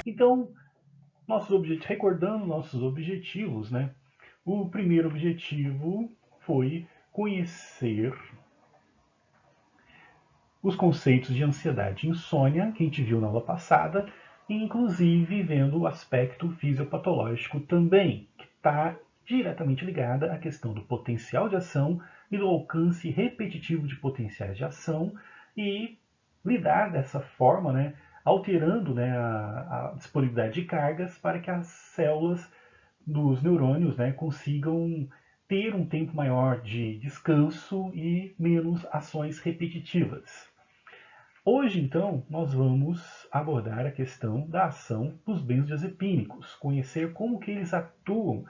Então, recordando nossos objetivos, né? O primeiro objetivo foi conhecer os conceitos de ansiedade e insônia, que a gente viu na aula passada, e inclusive vendo o aspecto fisiopatológico também, que está diretamente ligada à questão do potencial de ação e do alcance repetitivo de potenciais de ação e lidar dessa forma, né, alterando, né, a disponibilidade de cargas para que as células dos neurônios, né, consigam ter um tempo maior de descanso e menos ações repetitivas. Hoje, então, nós vamos abordar a questão da ação dos benzodiazepínicos, conhecer como que eles atuam,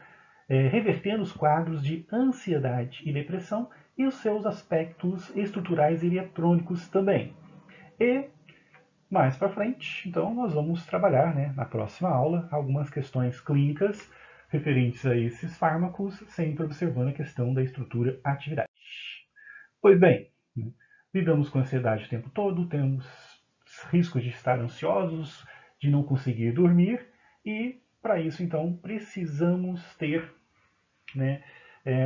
revertendo os quadros de ansiedade e depressão e os seus aspectos estruturais e eletrônicos também. E mais para frente, então, nós vamos trabalhar, né, na próxima aula, algumas questões clínicas referentes a esses fármacos, sempre observando a questão da estrutura-atividade. Pois bem, lidamos com ansiedade o tempo todo, temos riscos de estar ansiosos, de não conseguir dormir, e para isso, então, precisamos ter, né,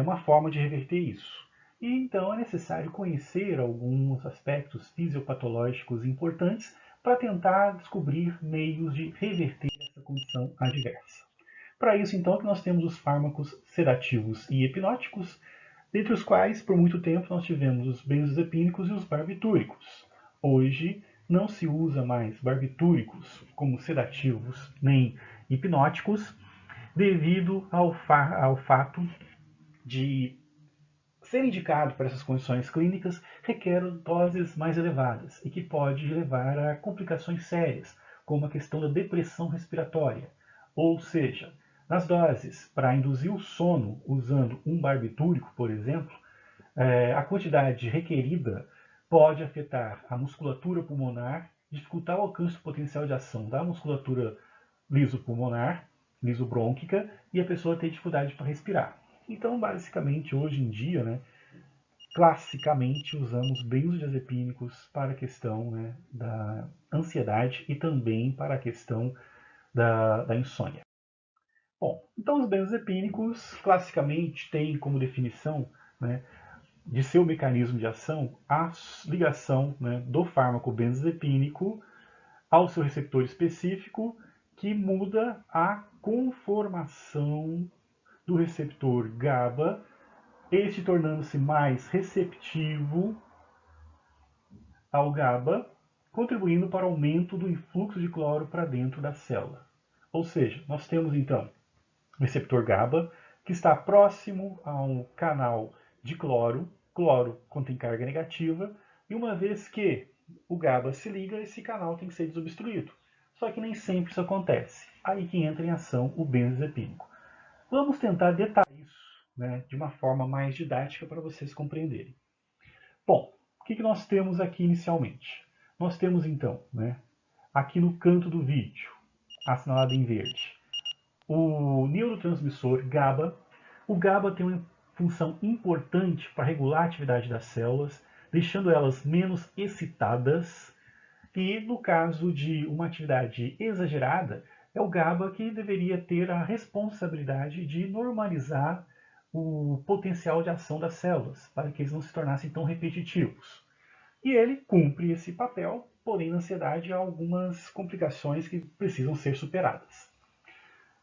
uma forma de reverter isso. E então é necessário conhecer alguns aspectos fisiopatológicos importantes para tentar descobrir meios de reverter essa condição adversa. Para isso, então, que nós temos os fármacos sedativos e hipnóticos, dentre os quais, por muito tempo, nós tivemos os benzodiazepínicos e os barbitúricos. Hoje, não se usa mais barbitúricos como sedativos nem hipnóticos, devido ao fato de ser indicado para essas condições clínicas requer doses mais elevadas e que pode levar a complicações sérias, como a questão da depressão respiratória. Ou seja, nas doses para induzir o sono usando um barbitúrico, por exemplo, a quantidade requerida pode afetar a musculatura pulmonar, dificultar o alcance potencial de ação da musculatura lisopulmonar, lisobrônquica, e a pessoa ter dificuldade para respirar. Então, basicamente, hoje em dia, né, classicamente usamos benzodiazepínicos para a questão, né, da ansiedade e também para a questão da insônia. Bom, então os benzodiazepínicos classicamente têm como definição, né, de seu mecanismo de ação a ligação, né, do fármaco benzodiazepínico ao seu receptor específico, que muda a conformação do receptor GABA, este tornando-se mais receptivo ao GABA, contribuindo para o aumento do influxo de cloro para dentro da célula. Ou seja, nós temos então o receptor GABA, que está próximo a um canal de cloro. Cloro contém carga negativa, e uma vez que o GABA se liga, esse canal tem que ser desobstruído. Só que nem sempre isso acontece. Aí que entra em ação o benzodiazepínico. Vamos tentar detalhar isso, né, de uma forma mais didática para vocês compreenderem. Bom, o que nós temos aqui inicialmente? Nós temos então, né, aqui no canto do vídeo, assinalado em verde, o neurotransmissor GABA. O GABA tem uma função importante para regular a atividade das células, deixando elas menos excitadas. E no caso de uma atividade exagerada, é o GABA que deveria ter a responsabilidade de normalizar o potencial de ação das células, para que eles não se tornassem tão repetitivos. E ele cumpre esse papel, porém na ansiedade há algumas complicações que precisam ser superadas.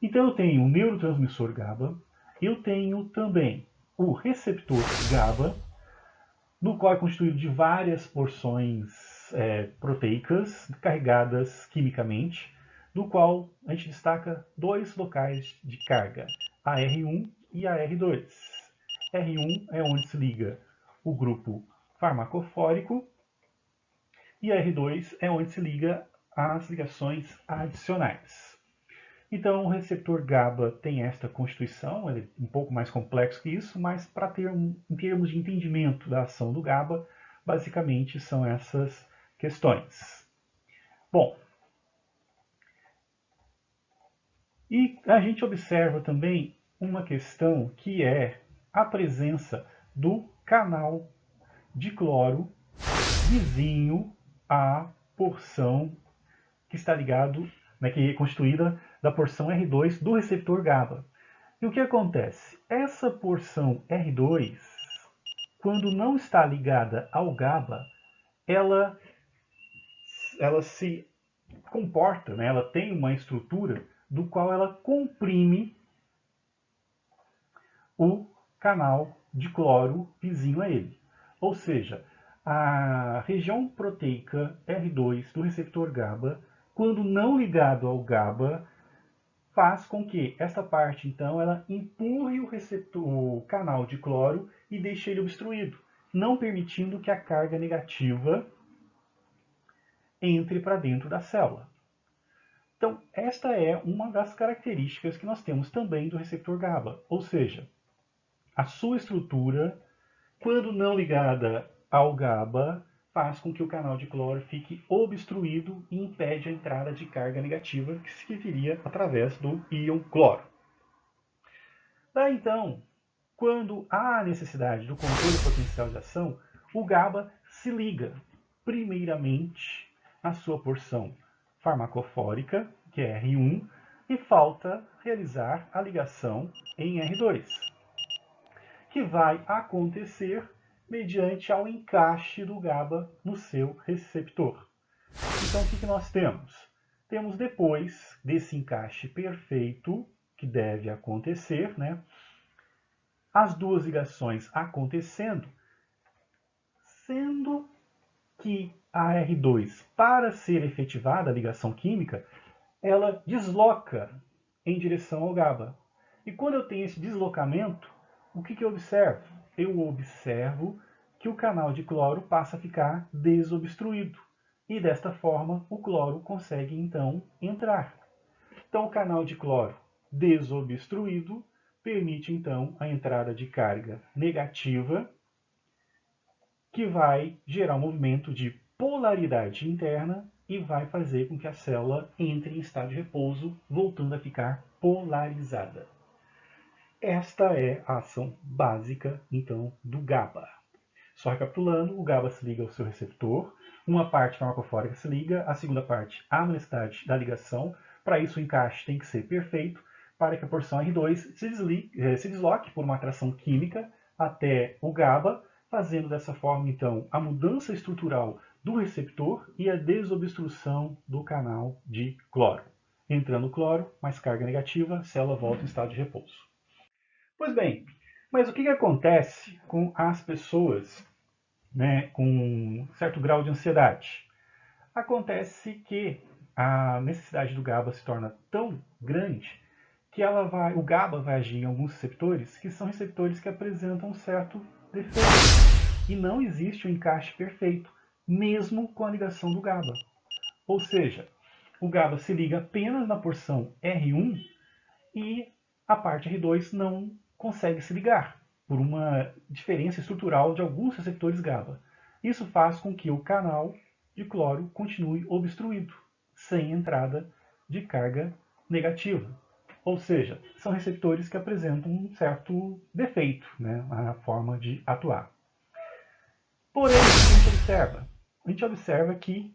Então eu tenho o neurotransmissor GABA, eu tenho também o receptor GABA, no qual é constituído de várias porções proteicas carregadas quimicamente, do qual a gente destaca dois locais de carga, a R1 e a R2. R1 é onde se liga o grupo farmacofórico e a R2 é onde se liga as ligações adicionais. Então, o receptor GABA tem esta constituição, ele é um pouco mais complexo que isso, mas para ter em termos de entendimento da ação do GABA, basicamente são essas questões. Bom, e a gente observa também uma questão que é a presença do canal de cloro vizinho à porção que está ligado, né, que é constituída da porção R2 do receptor GABA. E o que acontece? Essa porção R2, quando não está ligada ao GABA, ela se comporta, né, ela tem uma estrutura do qual ela comprime o canal de cloro vizinho a ele. Ou seja, a região proteica R2 do receptor GABA, quando não ligado ao GABA, faz com que essa parte, então, ela empurre o canal de cloro e deixe ele obstruído, não permitindo que a carga negativa entre para dentro da célula. Então, esta é uma das características que nós temos também do receptor GABA, ou seja, a sua estrutura, quando não ligada ao GABA, faz com que o canal de cloro fique obstruído e impede a entrada de carga negativa, que se viria através do íon cloro. Daí então, quando há necessidade do controle potencial de ação, o GABA se liga, primeiramente, à sua porção farmacofórica, que é R1, e falta realizar a ligação em R2, que vai acontecer mediante ao encaixe do GABA no seu receptor. Então, o que nós temos? Temos, depois desse encaixe perfeito, que deve acontecer, né, as duas ligações acontecendo, sendo que a R2, para ser efetivada a ligação química, ela desloca em direção ao GABA. E quando eu tenho esse deslocamento, o que eu observo? Eu observo que o canal de cloro passa a ficar desobstruído. E desta forma, o cloro consegue então entrar. Então, o canal de cloro desobstruído permite então a entrada de carga negativa, que vai gerar um movimento de polaridade interna e vai fazer com que a célula entre em estado de repouso, voltando a ficar polarizada. Esta é a ação básica, então, do GABA. Só recapitulando, o GABA se liga ao seu receptor, uma parte farmacofórica se liga, a segunda parte há necessidade da ligação. Para isso, o encaixe tem que ser perfeito, para que a porção R2 se desloque por uma atração química até o GABA, fazendo dessa forma, então, a mudança estrutural do receptor e a desobstrução do canal de cloro. Entrando cloro, mais carga negativa, a célula volta em estado de repouso. Pois bem, mas o que acontece com as pessoas, né, com certo grau de ansiedade? Acontece que a necessidade do GABA se torna tão grande que o GABA vai agir em alguns receptores que são receptores que apresentam um certo defeito. E não existe um encaixe perfeito, mesmo com a ligação do GABA. Ou seja, o GABA se liga apenas na porção R1 e a parte R2 não consegue se ligar, por uma diferença estrutural de alguns receptores GABA. Isso faz com que o canal de cloro continue obstruído, sem entrada de carga negativa. Ou seja, são receptores que apresentam um certo defeito, né, na forma de atuar. Porém, o que a gente observa? A gente observa que,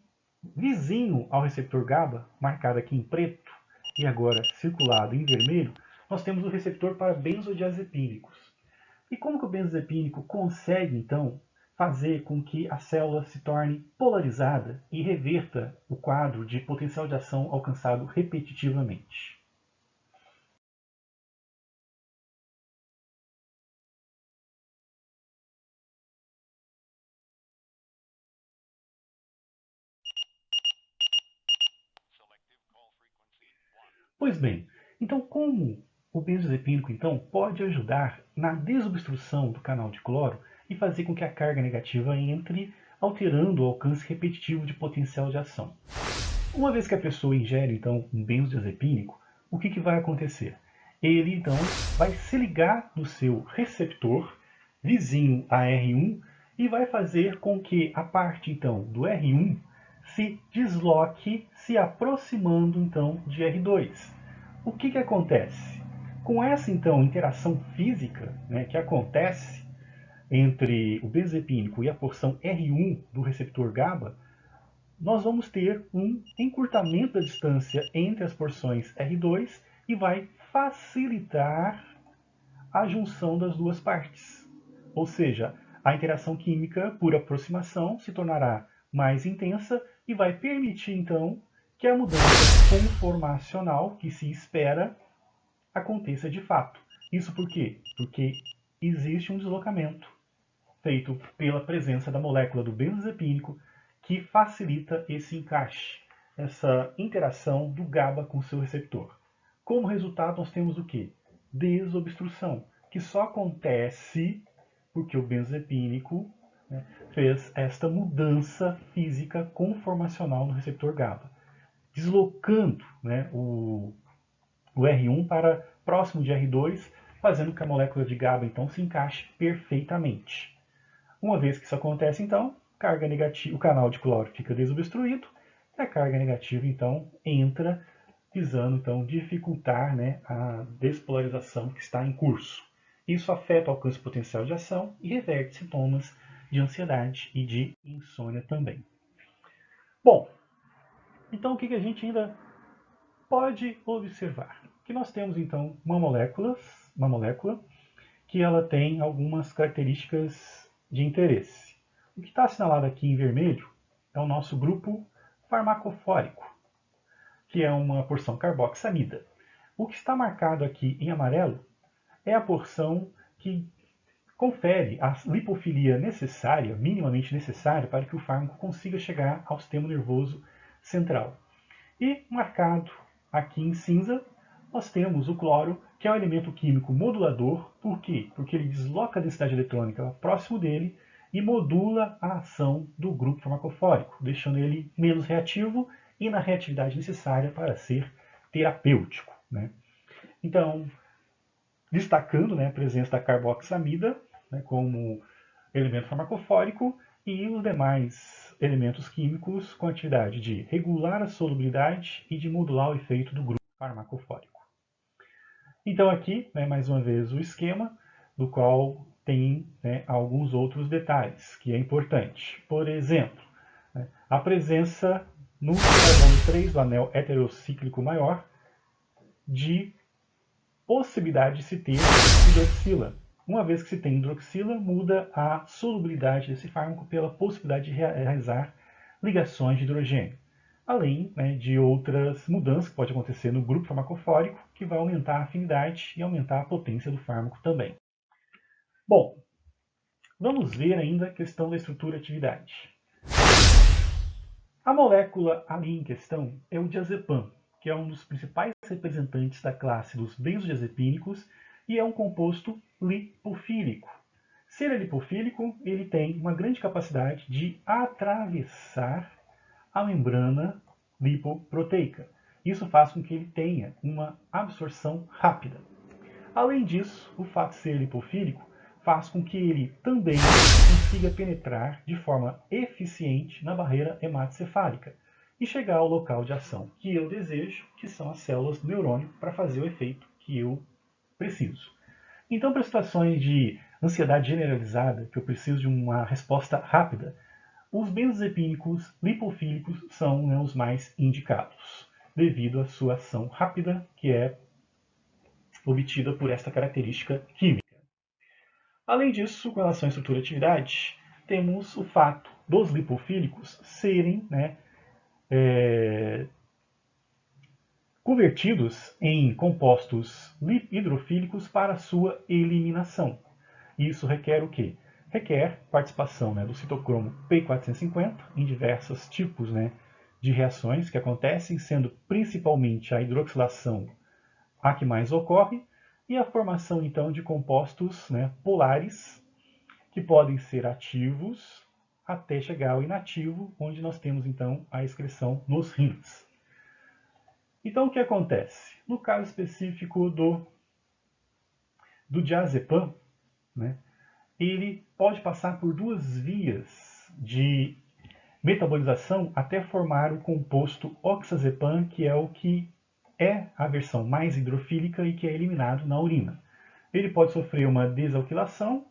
vizinho ao receptor GABA, marcado aqui em preto e agora circulado em vermelho, nós temos o receptor para benzodiazepínicos. E como que o benzodiazepínico consegue, então, fazer com que a célula se torne polarizada e reverta o quadro de potencial de ação alcançado repetitivamente? Pois bem, então como o benzodiazepínico então, pode ajudar na desobstrução do canal de cloro e fazer com que a carga negativa entre, alterando o alcance repetitivo de potencial de ação? Uma vez que a pessoa ingere então um benzodiazepínico, o que vai acontecer? Ele então vai se ligar no seu receptor vizinho a R1 e vai fazer com que a parte então do R1 se desloque, se aproximando então de R2. O que acontece? Com essa então interação física, né, que acontece entre o benzodiazepínico e a porção R1 do receptor GABA, nós vamos ter um encurtamento da distância entre as porções R2 e vai facilitar a junção das duas partes. Ou seja, a interação química por aproximação se tornará mais intensa e vai permitir, então, que a mudança conformacional que se espera aconteça de fato. Isso por quê? Porque existe um deslocamento feito pela presença da molécula do benzodiazepínico que facilita esse encaixe, essa interação do GABA com seu receptor. Como resultado, nós temos o quê? Desobstrução, que só acontece porque o benzodiazepínico, né, fez esta mudança física conformacional no receptor GABA, deslocando, né, o R1 para próximo de R2, fazendo que a molécula de GABA então se encaixe perfeitamente. Uma vez que isso acontece, então, carga negativa, o canal de cloro fica desobstruído e a carga negativa então entra, visando então dificultar, né, a despolarização que está em curso. Isso afeta o alcance potencial de ação e reverte sintomas de ansiedade e de insônia também. Bom, então o que a gente ainda pode observar? Que nós temos então uma molécula que ela tem algumas características de interesse. O que está assinalado aqui em vermelho é o nosso grupo farmacofórico, que é uma porção carboxamida. O que está marcado aqui em amarelo é a porção que confere a lipofilia necessária, minimamente necessária, para que o fármaco consiga chegar ao sistema nervoso central. E marcado aqui em cinza, nós temos o cloro, que é um elemento químico modulador. Por quê? Porque ele desloca a densidade eletrônica próximo dele e modula a ação do grupo farmacofórico, deixando ele menos reativo e na reatividade necessária para ser terapêutico, né? Então, destacando, né, a presença da carboxamida, né, como elemento farmacofórico, e os demais elementos químicos com a atividade de regular a solubilidade e de modular o efeito do grupo farmacofórico. Então aqui, né, mais uma vez, o esquema, do qual tem, né, alguns outros detalhes, que é importante. Por exemplo, né, a presença no carbono 3 do anel heterocíclico maior de possibilidade de se ter hidroxila. Uma vez que se tem hidroxila, muda a solubilidade desse fármaco pela possibilidade de realizar ligações de hidrogênio. Além, né, de outras mudanças que pode acontecer no grupo farmacofórico, que vai aumentar a afinidade e aumentar a potência do fármaco também. Bom, vamos ver ainda a questão da estrutura e atividade. A molécula ali em questão é o diazepam, que é um dos principais representantes da classe dos benzodiazepínicos e é um composto lipofílico. Se ele é lipofílico, ele tem uma grande capacidade de atravessar a membrana lipoproteica. Isso faz com que ele tenha uma absorção rápida. Além disso, o fato de ser lipofílico faz com que ele também consiga penetrar de forma eficiente na barreira hematocefálica e chegar ao local de ação que eu desejo, que são as células do neurônio, para fazer o efeito que eu preciso. Então, para situações de ansiedade generalizada, que eu preciso de uma resposta rápida, os benzodiazepínicos lipofílicos são, né, os mais indicados, devido à sua ação rápida, que é obtida por esta característica química. Além disso, com relação à estrutura e atividade, temos o fato dos lipofílicos serem, né, convertidos em compostos hidrofílicos para sua eliminação. Isso requer o quê? Requer participação, né, do citocromo P450 em diversos tipos, né, de reações que acontecem, sendo principalmente a hidroxilação a que mais ocorre, e a formação então de compostos, né, polares, que podem ser ativos até chegar ao inativo, onde nós temos então a excreção nos rins. Então o que acontece? No caso específico do diazepam, né, ele pode passar por duas vias de metabolização até formar o composto oxazepam, que é o que é a versão mais hidrofílica e que é eliminado na urina. Ele pode sofrer uma desalquilação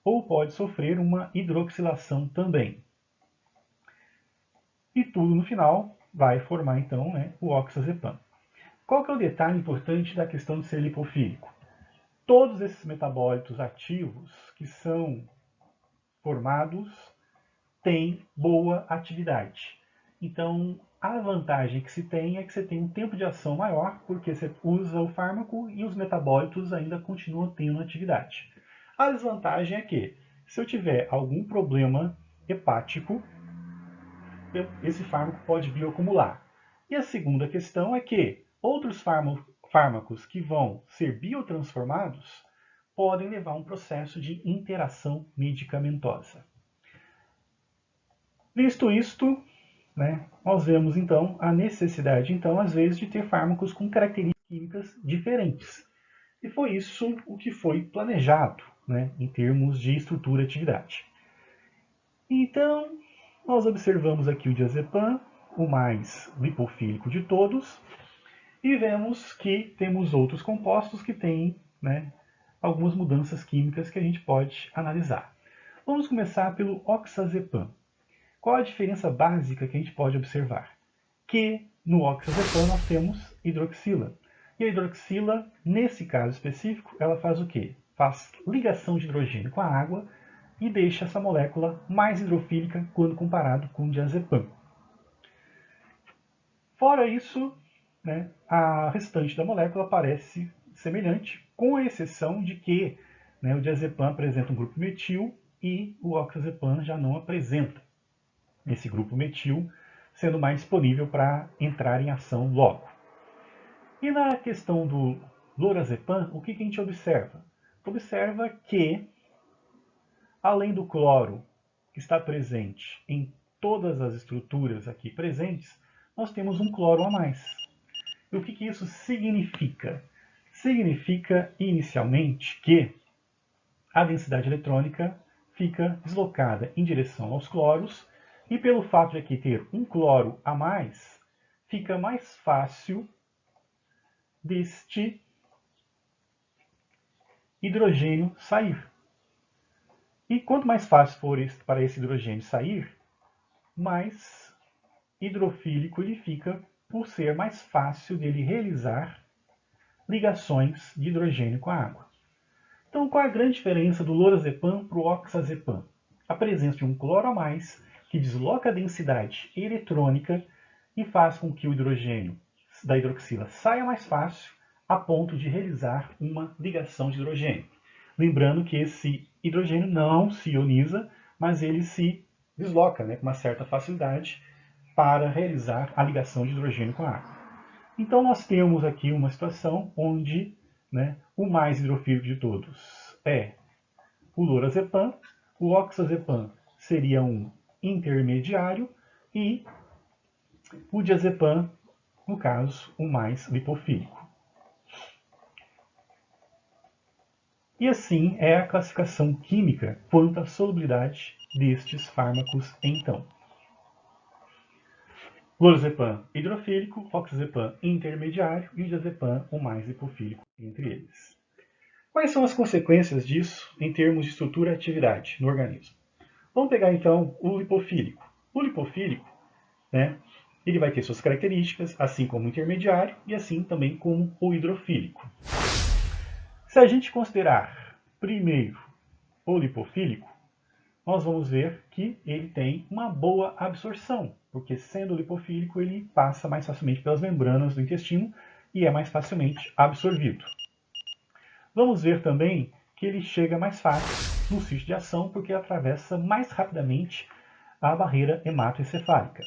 ou pode sofrer uma hidroxilação também. e tudo no final vai formar então, né, o oxazepam. Qual que é o detalhe importante da questão de ser lipofílico? Todos esses metabólitos ativos que são formados têm boa atividade. Então, a vantagem que se tem é que você tem um tempo de ação maior, porque você usa o fármaco e os metabólitos ainda continuam tendo atividade. A desvantagem é que, se eu tiver algum problema hepático, esse fármaco pode bioacumular. E a segunda questão é que outros fármacos que vão ser biotransformados podem levar a um processo de interação medicamentosa. Visto isto, né, nós vemos então a necessidade, então, às vezes, de ter fármacos com características químicas diferentes. E foi isso o que foi planejado, né, em termos de estrutura e atividade. Então, nós observamos aqui o diazepam, o mais lipofílico de todos, e vemos que temos outros compostos que têm, né, algumas mudanças químicas que a gente pode analisar. Vamos começar pelo oxazepam. Qual a diferença básica que a gente pode observar? Que no oxazepam nós temos hidroxila. E a hidroxila, nesse caso específico, ela faz o quê? Faz ligação de hidrogênio com a água e deixa essa molécula mais hidrofílica quando comparado com o diazepam. Fora isso, né, a restante da molécula parece semelhante, com a exceção de que, né, o diazepam apresenta um grupo metil e o oxazepam já não apresenta esse grupo metil, sendo mais disponível para entrar em ação logo. E na questão do lorazepam, o que a gente observa? Observa que, além do cloro que está presente em todas as estruturas aqui presentes, nós temos um cloro a mais. E o que isso significa? Significa, inicialmente, que a densidade eletrônica fica deslocada em direção aos cloros, e pelo fato de aqui ter um cloro a mais, fica mais fácil deste hidrogênio sair. E quanto mais fácil for para esse hidrogênio sair, mais hidrofílico ele fica, por ser mais fácil dele realizar ligações de hidrogênio com a água. Então, qual é a grande diferença do lorazepam para o oxazepam? A presença de um cloro a mais, que desloca a densidade eletrônica e faz com que o hidrogênio da hidroxila saia mais fácil, a ponto de realizar uma ligação de hidrogênio. Lembrando que esse hidrogênio não se ioniza, mas ele se desloca, né, com uma certa facilidade para realizar a ligação de hidrogênio com a água. Então nós temos aqui uma situação onde, né, o mais hidrofílico de todos é o lorazepam, o oxazepam seria um intermediário e o diazepam, no caso, o mais lipofílico. E assim é a classificação química quanto à solubilidade destes fármacos então. Lorazepam hidrofílico, oxazepam intermediário e o diazepam o mais lipofílico entre eles. Quais são as consequências disso em termos de estrutura e atividade no organismo? Vamos pegar então o lipofílico. O lipofílico, né, ele vai ter suas características, assim como o intermediário e assim também como o hidrofílico. Se a gente considerar primeiro o lipofílico, nós vamos ver que ele tem uma boa absorção, porque sendo lipofílico ele passa mais facilmente pelas membranas do intestino e é mais facilmente absorvido. Vamos ver também que ele chega mais fácil no sítio de ação, porque atravessa mais rapidamente a barreira hematoencefálica.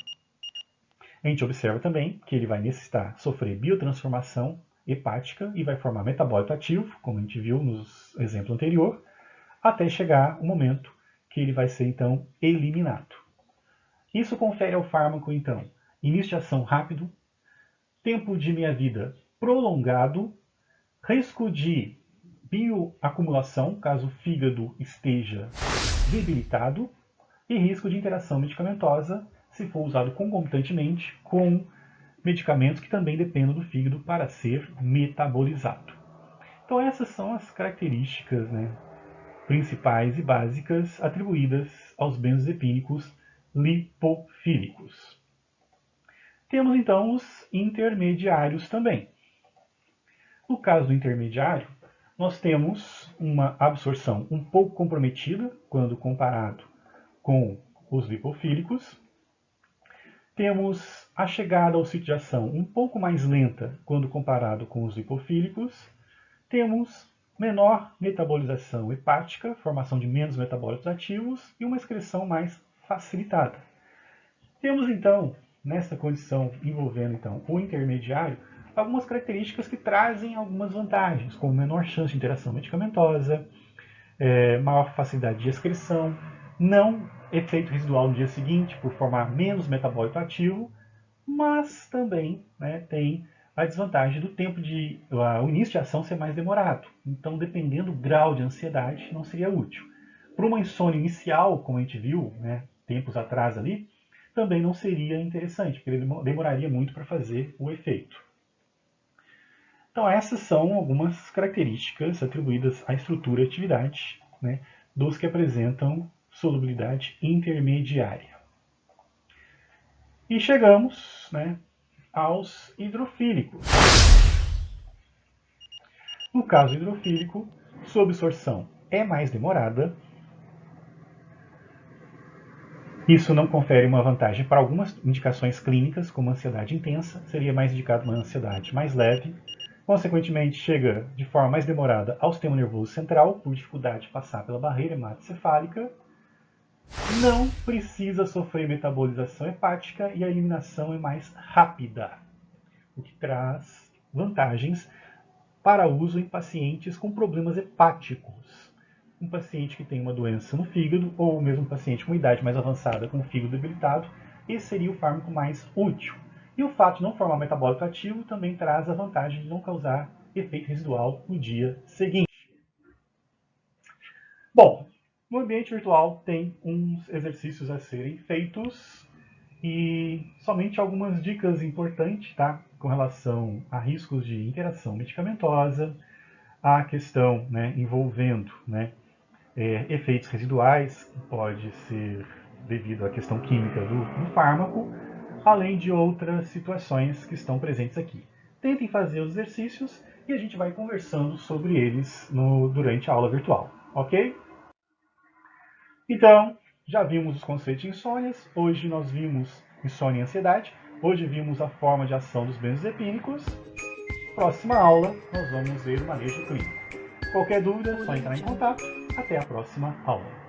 A gente observa também que ele vai necessitar sofrer biotransformação hepática e vai formar metabólito ativo, como a gente viu no exemplo anterior, até chegar o momento que ele vai ser então eliminado. Isso confere ao fármaco então início de ação rápido, tempo de meia-vida prolongado, risco de bioacumulação, caso o fígado esteja debilitado, e risco de interação medicamentosa, se for usado concomitantemente com medicamentos que também dependem do fígado para ser metabolizado. Então essas são as características, né, principais e básicas atribuídas aos benzodiazepínicos lipofílicos. Temos então os intermediários também. No caso do intermediário, nós temos uma absorção um pouco comprometida quando comparado com os lipofílicos. Temos a chegada ao sítio de ação um pouco mais lenta quando comparado com os lipofílicos. Temos menor metabolização hepática, formação de menos metabólitos ativos e uma excreção mais facilitada. Temos então, nessa condição envolvendo então o intermediário, algumas características que trazem algumas vantagens, como menor chance de interação medicamentosa, maior facilidade de excreção, não efeito residual no dia seguinte por formar menos metabólito ativo, mas também tem a desvantagem do tempo o início de ação ser mais demorado. Então, dependendo do grau de ansiedade, não seria útil. Para uma insônia inicial, como a gente viu tempos atrás ali, também não seria interessante, porque ele demoraria muito para fazer o efeito. Então, essas são algumas características atribuídas à estrutura e atividade dos que apresentam solubilidade intermediária. E chegamos aos hidrofílicos. No caso hidrofílico, sua absorção é mais demorada. Isso não confere uma vantagem para algumas indicações clínicas, como ansiedade intensa, seria mais indicado uma ansiedade mais leve. Consequentemente, chega de forma mais demorada ao sistema nervoso central, por dificuldade de passar pela barreira hematocefálica. Não precisa sofrer metabolização hepática e a eliminação é mais rápida, o que traz vantagens para uso em pacientes com problemas hepáticos. Um paciente que tem uma doença no fígado, ou mesmo um paciente com idade mais avançada com o fígado debilitado, esse seria o fármaco mais útil. E o fato de não formar metabólito ativo também traz a vantagem de não causar efeito residual no dia seguinte. Bom, no ambiente virtual tem uns exercícios a serem feitos e somente algumas dicas importantes com relação a riscos de interação medicamentosa, a questão envolvendo efeitos residuais, que pode ser devido à questão química do fármaco, além de outras situações que estão presentes aqui. Tentem fazer os exercícios e a gente vai conversando sobre eles durante a aula virtual, ok? Então, já vimos os conceitos de insônias, hoje nós vimos insônia e ansiedade, hoje vimos a forma de ação dos benzodiazepínicos. Próxima aula, nós vamos ver o manejo clínico. Qualquer dúvida, é só entrar em contato. Até a próxima aula.